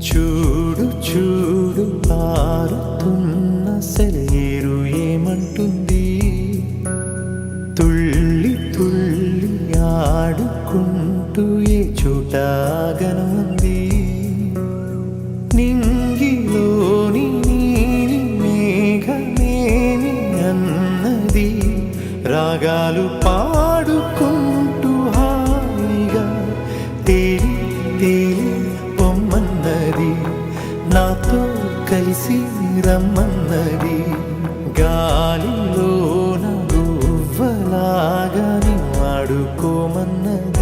చూడు చూడు పారుతున్న సెలయేరు ఏమంటుంది, తుళ్ళి తుళ్ళి ఆడుకుంటూ ఏ చోటాగనుంది. నింగిలోని నీలి మేఘమేమి అన్నది, రాగాలు పాడుకుంటూ హాయిగా తేలి తేలి పొమ్మన్నది, నాతో కలిసి రమ్మన్నది. గాలిలో నా గువ్వలాగా ఆడుకోమన్నది.